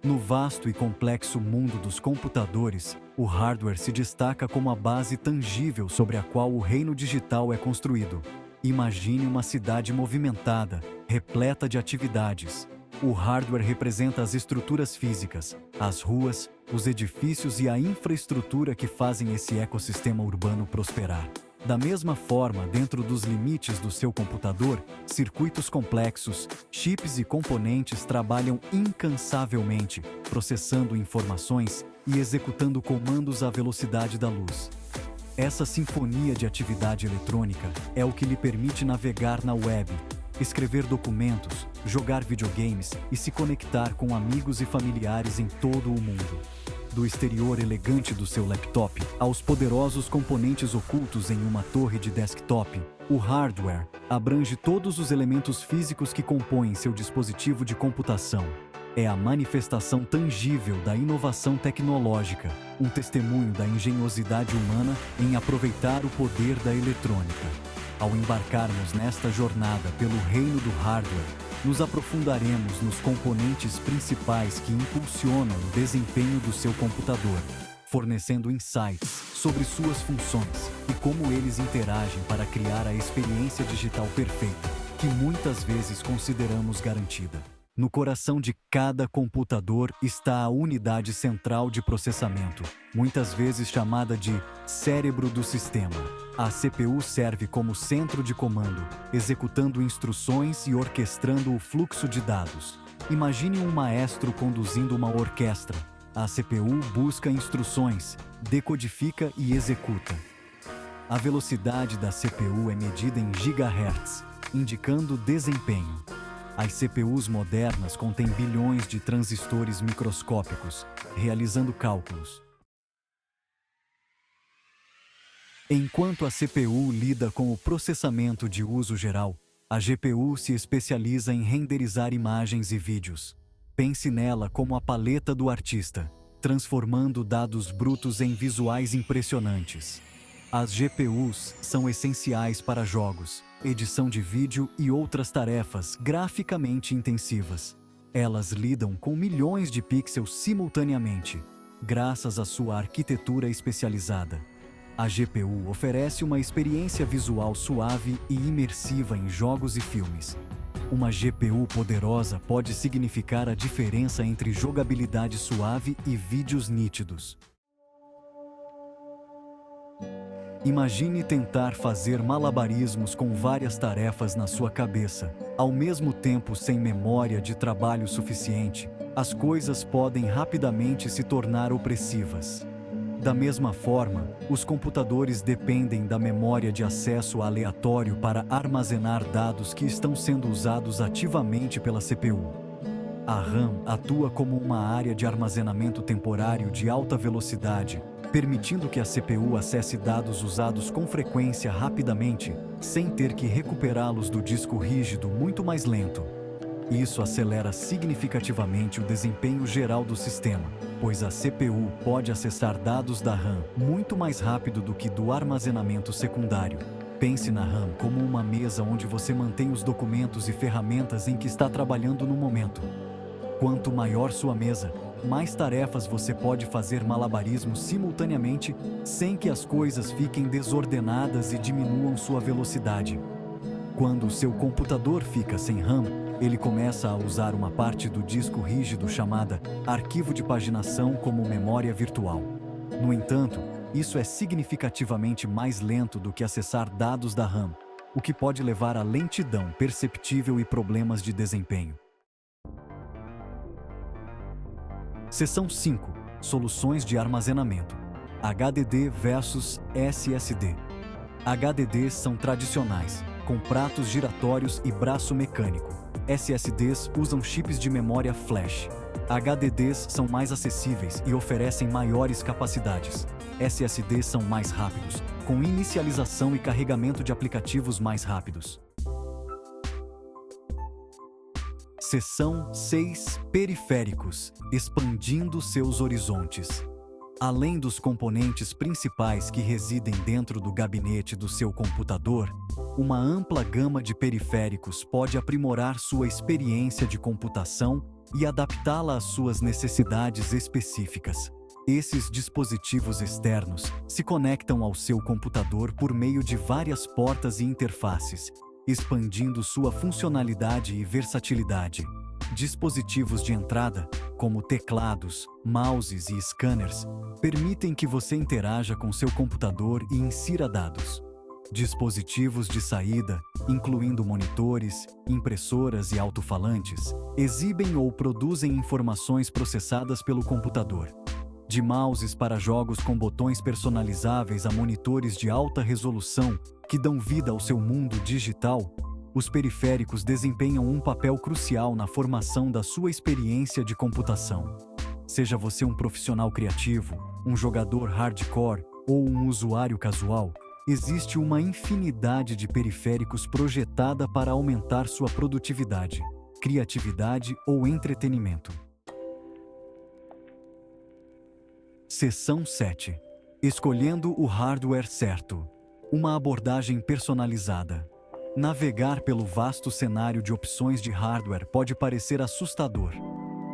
No vasto e complexo mundo dos computadores, o hardware se destaca como a base tangível sobre a qual o reino digital é construído. Imagine uma cidade movimentada, repleta de atividades. O hardware representa as estruturas físicas, as ruas, os edifícios e a infraestrutura que fazem esse ecossistema urbano prosperar. Da mesma forma, dentro dos limites do seu computador, circuitos complexos, chips e componentes trabalham incansavelmente, processando informações e executando comandos à velocidade da luz. Essa sinfonia de atividade eletrônica é o que lhe permite navegar na web, escrever documentos, jogar videogames e se conectar com amigos e familiares em todo o mundo. Do exterior elegante do seu laptop aos poderosos componentes ocultos em uma torre de desktop, o hardware abrange todos os elementos físicos que compõem seu dispositivo de computação. É a manifestação tangível da inovação tecnológica, um testemunho da engenhosidade humana em aproveitar o poder da eletrônica. Ao embarcarmos nesta jornada pelo reino do hardware, nos aprofundaremos nos componentes principais que impulsionam o desempenho do seu computador, fornecendo insights sobre suas funções e como eles interagem para criar a experiência digital perfeita, que muitas vezes consideramos garantida. No coração de cada computador está a unidade central de processamento, muitas vezes chamada de cérebro do sistema. A CPU serve como centro de comando, executando instruções e orquestrando o fluxo de dados. Imagine um maestro conduzindo uma orquestra. A CPU busca instruções, decodifica e executa. A velocidade da CPU é medida em gigahertz, indicando desempenho. As CPUs modernas contêm bilhões de transistores microscópicos, realizando cálculos. Enquanto a CPU lida com o processamento de uso geral, a GPU se especializa em renderizar imagens e vídeos. Pense nela como a paleta do artista, transformando dados brutos em visuais impressionantes. As GPUs são essenciais para jogos, edição de vídeo e outras tarefas graficamente intensivas. Elas lidam com milhões de pixels simultaneamente, graças à sua arquitetura especializada. A GPU oferece uma experiência visual suave e imersiva em jogos e filmes. Uma GPU poderosa pode significar a diferença entre jogabilidade suave e vídeos nítidos. Imagine tentar fazer malabarismos com várias tarefas na sua cabeça, ao mesmo tempo sem memória de trabalho suficiente. As coisas podem rapidamente se tornar opressivas. Da mesma forma, os computadores dependem da memória de acesso aleatório para armazenar dados que estão sendo usados ativamente pela CPU. A RAM atua como uma área de armazenamento temporário de alta velocidade, permitindo que a CPU acesse dados usados com frequência rapidamente, sem ter que recuperá-los do disco rígido muito mais lento. Isso acelera significativamente o desempenho geral do sistema, pois a CPU pode acessar dados da RAM muito mais rápido do que do armazenamento secundário. Pense na RAM como uma mesa onde você mantém os documentos e ferramentas em que está trabalhando no momento. Quanto maior sua mesa, mais tarefas você pode fazer malabarismo simultaneamente, sem que as coisas fiquem desordenadas e diminuam sua velocidade. Quando o seu computador fica sem RAM, ele começa a usar uma parte do disco rígido chamada arquivo de paginação como memória virtual. No entanto, isso é significativamente mais lento do que acessar dados da RAM, o que pode levar a lentidão perceptível e problemas de desempenho. Seção 5. Soluções de armazenamento. HDD versus SSD. HDDs são tradicionais, com pratos giratórios e braço mecânico. SSDs usam chips de memória flash. HDDs são mais acessíveis e oferecem maiores capacidades. SSDs são mais rápidos, com inicialização e carregamento de aplicativos mais rápidos. Seção 6. Periféricos, expandindo seus horizontes. Além dos componentes principais que residem dentro do gabinete do seu computador, uma ampla gama de periféricos pode aprimorar sua experiência de computação e adaptá-la às suas necessidades específicas. Esses dispositivos externos se conectam ao seu computador por meio de várias portas e interfaces, expandindo sua funcionalidade e versatilidade. Dispositivos de entrada, como teclados, mouses e scanners, permitem que você interaja com seu computador e insira dados. Dispositivos de saída, incluindo monitores, impressoras e alto-falantes, exibem ou produzem informações processadas pelo computador. De mouses para jogos com botões personalizáveis a monitores de alta resolução que dão vida ao seu mundo digital, os periféricos desempenham um papel crucial na formação da sua experiência de computação. Seja você um profissional criativo, um jogador hardcore ou um usuário casual, existe uma infinidade de periféricos projetada para aumentar sua produtividade, criatividade ou entretenimento. Seção 7. Escolhendo o hardware certo. Uma abordagem personalizada. Navegar pelo vasto cenário de opções de hardware pode parecer assustador,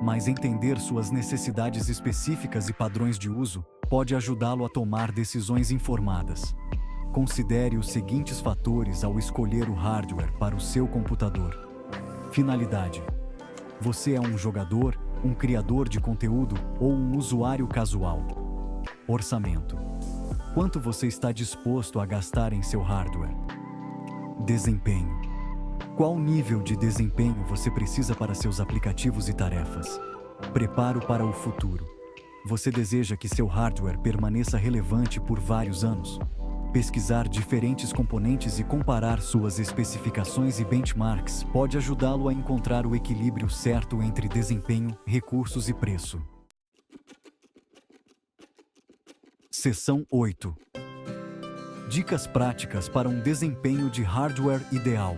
mas entender suas necessidades específicas e padrões de uso pode ajudá-lo a tomar decisões informadas. Considere os seguintes fatores ao escolher o hardware para o seu computador. Finalidade. Você é um jogador, um criador de conteúdo ou um usuário casual? Orçamento. Quanto você está disposto a gastar em seu hardware? Desempenho. Qual nível de desempenho você precisa para seus aplicativos e tarefas? Preparo para o futuro. Você deseja que seu hardware permaneça relevante por vários anos? Pesquisar diferentes componentes e comparar suas especificações e benchmarks pode ajudá-lo a encontrar o equilíbrio certo entre desempenho, recursos e preço. Seção 8. Dicas práticas para um desempenho de hardware ideal.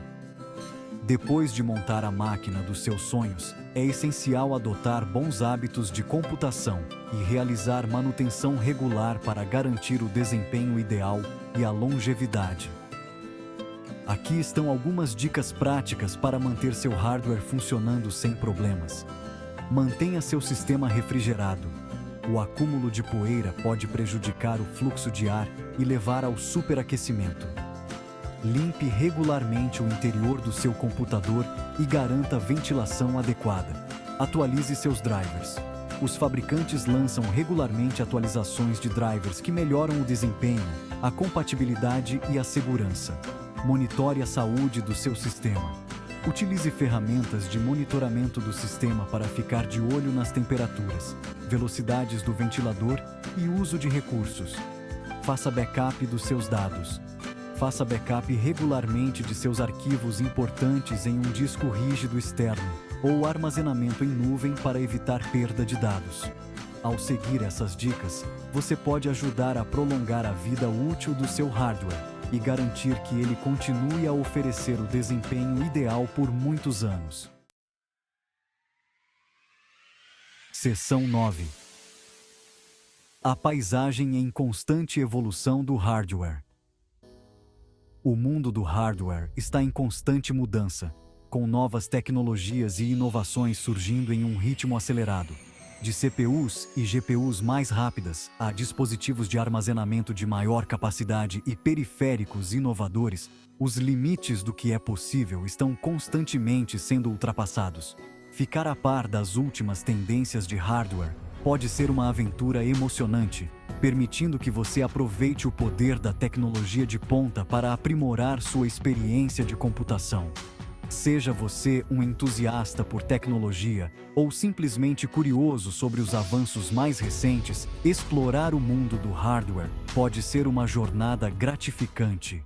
Depois de montar a máquina dos seus sonhos, é essencial adotar bons hábitos de computação e realizar manutenção regular para garantir o desempenho ideal e a longevidade. Aqui estão algumas dicas práticas para manter seu hardware funcionando sem problemas. Mantenha seu sistema refrigerado. O acúmulo de poeira pode prejudicar o fluxo de ar e levar ao superaquecimento. Limpe regularmente o interior do seu computador e garanta ventilação adequada. Atualize seus drivers. Os fabricantes lançam regularmente atualizações de drivers que melhoram o desempenho, a compatibilidade e a segurança. Monitore a saúde do seu sistema. Utilize ferramentas de monitoramento do sistema para ficar de olho nas temperaturas, velocidades do ventilador e uso de recursos. Faça backup dos seus dados. Faça backup regularmente de seus arquivos importantes em um disco rígido externo ou armazenamento em nuvem para evitar perda de dados. Ao seguir essas dicas, você pode ajudar a prolongar a vida útil do seu hardware e garantir que ele continue a oferecer o desempenho ideal por muitos anos. Seção 9. A paisagem em constante evolução do hardware. O mundo do hardware está em constante mudança, com novas tecnologias e inovações surgindo em um ritmo acelerado. De CPUs e GPUs mais rápidas a dispositivos de armazenamento de maior capacidade e periféricos inovadores, os limites do que é possível estão constantemente sendo ultrapassados. Ficar a par das últimas tendências de hardware pode ser uma aventura emocionante, permitindo que você aproveite o poder da tecnologia de ponta para aprimorar sua experiência de computação. Seja você um entusiasta por tecnologia ou simplesmente curioso sobre os avanços mais recentes, explorar o mundo do hardware pode ser uma jornada gratificante.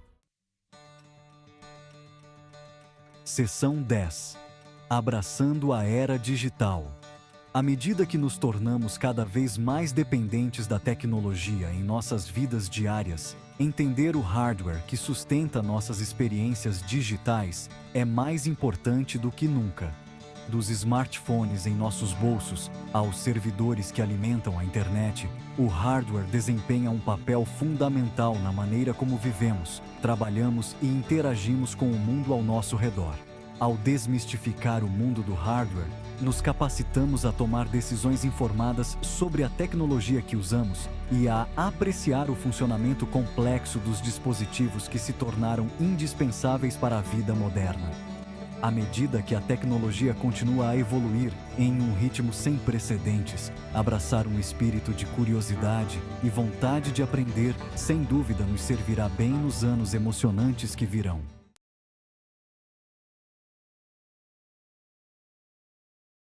Seção 10. Abraçando a era digital. À medida que nos tornamos cada vez mais dependentes da tecnologia em nossas vidas diárias, entender o hardware que sustenta nossas experiências digitais é mais importante do que nunca. Dos smartphones em nossos bolsos aos servidores que alimentam a internet, o hardware desempenha um papel fundamental na maneira como vivemos, trabalhamos e interagimos com o mundo ao nosso redor. Ao desmistificar o mundo do hardware, nos capacitamos a tomar decisões informadas sobre a tecnologia que usamos e a apreciar o funcionamento complexo dos dispositivos que se tornaram indispensáveis para a vida moderna. À medida que a tecnologia continua a evoluir em um ritmo sem precedentes, abraçar um espírito de curiosidade e vontade de aprender, sem dúvida, nos servirá bem nos anos emocionantes que virão.